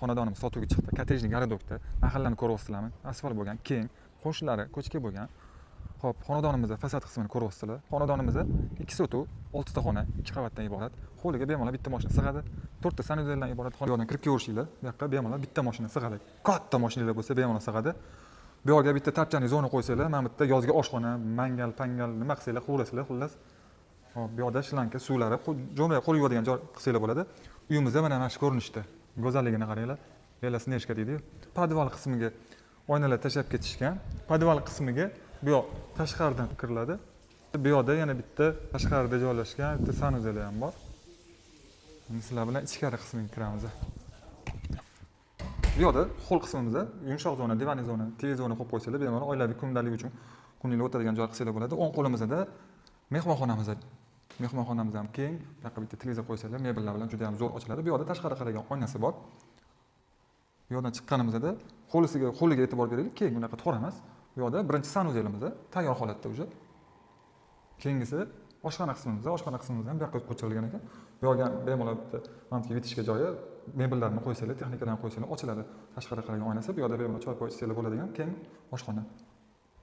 xonadonimiz sotuvga chiqdi. Kottejli garadokda, mahallani ko'ryapsizlarmi? Asfalt bo'lgan, keng, qo'shnilari ko'chka bo'lgan. Xo'p, xonadonimizda fasad qismini ko'ryapsizlar. Xonadonimizda 2 sotuv, 6 ta xona, 2 qavatdan iborat. Hovliga bemalol bitta mashina sig'adi. 4 ta sanuzeldan iborat xonadonga kirib kelishinglar. Bu yoqqa bemalol bitta mashina sig'adi. Katta mashinalar bo'lsa bemalol sig'adi. Bu yerga bitta tapchani zona qo'ysanglar, mana bitta yozgi oshxona, mangal, nima qilsanglar, qurasizlar, xullas. Hop, bu yerda shlanka, suvlari, jo'mray qo'l yuvadigan joy qilsanglar bo'ladi. Uyimizda mana shu ko'rinishda. Go'zalligini qaranglar. Belasi nechka deydi. Podval qismiga oynalar tashab ketishgan. Podval qismiga bu yoq tashqaridan kiriladi. Bu yoqda yana bitta tashqarida joylashgan bitta sanuzel ham bor. Sizlar bilan ichkari qismiga kiramiz. Bu yoqda hol qismimizda yumshoq zona, divanli zona, TV zona qo'yib qo'ysalar, bemalol oilaviy kundalik uchun kunlik o'tadigan joy qilsalar bo'ladi. O'ng qo'limizda mehmonxonamiz ham keng. Bu yoqqa bitta televizor qo'ysalar, mebellar bilan juda ham zo'r ochiladi. Bu yoqda tashqari qaragan oynasi bor. Bu yoqdan chiqqanimizda qo'liga e'tibor beraylik, keng, bunaqa tor emas. Bu yoqda birinchi sanuzelimiz tayyor holatda уже. Keyingisi oshxona qismimiz ham bu yoqqa ko'chirilgan ekan. Bu yoqga bemalol bitta mantiqli bitishga joyi, mebellarni qo'ysalar, texnikadan qo'ysalar ochiladi. Tashqari qaragan oynasi, bu yoqda bemalol choy ichsalar bo'ladigan keng oshxona.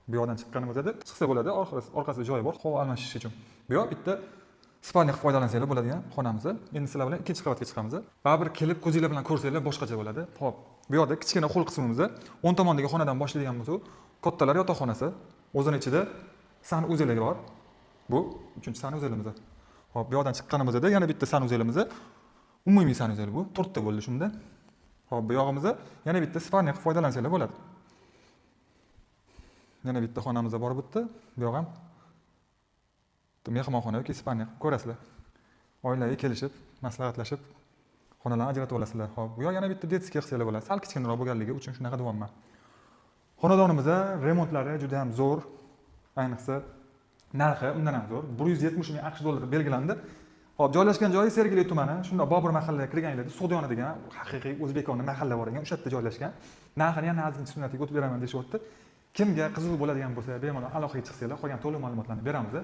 Bu yoqdan chiqqanimizda chiqsa bo'ladi, orqasida joyi bor, havo almashish uchun. Bu yoq bitta spalniy qilib foydalansanglar bo'ladigan xonamiz. Endi sizlar bilan ikkinchi qavatga chiqamiz. Baribir kelib ko'zinglar bilan ko'rsanglar boshqacha bo'ladi. Xo'p, bu yoqda kichkina xol qismimizda o'ng tomondagi xonadan boshlaydigan bo'lsak, kattalar yotoqxonasi, o'zining ichida sanuzellar bor. Bu uchinchi sanuzelimiz. Xo'p, bu yoqdan chiqqanimizda yana bitta sanuzelimiz. Umumiy sanuzel bu, 4 ta bo'ldi shunda. Xo'p, bu yog'imizda yana bitta spalniy qilib foydalansanglar bo'ladi. Yana bitta xonamiz bor bu yerda. Bu yoq ham mehmonxona yoki spalniy qilib ko'rasizlar. Oilaviy kelishib, maslahatlashib xonalarni ajratib olasizlar. Xo'p, bu yoq yana bitta detskiy qilsalar bo'ladi. Sal kichkinaroq bo'lganligi uchun shunaqa deyapman. Xonadonimizda remontlari juda ham zo'r. Ayniqsa narxi undan ham zo'r. 170 ming AQSh dollari belgilandi. Hop, joylashgan joyi Sergeli tumani. Shunda Bobur mahallaga kirganinglarda Sug'diyona degan haqiqiy O'zbekona mahalla bor ekan. O'sha yerda joylashgan. Narxini yana ozgina sunnatiga o'tib beraman deyapti. Kimga qiziq bo'ladigan bo'lsa, bemalol aloqaga chiqsanglar, qolgan to'liq ma'lumotlarni beramiz.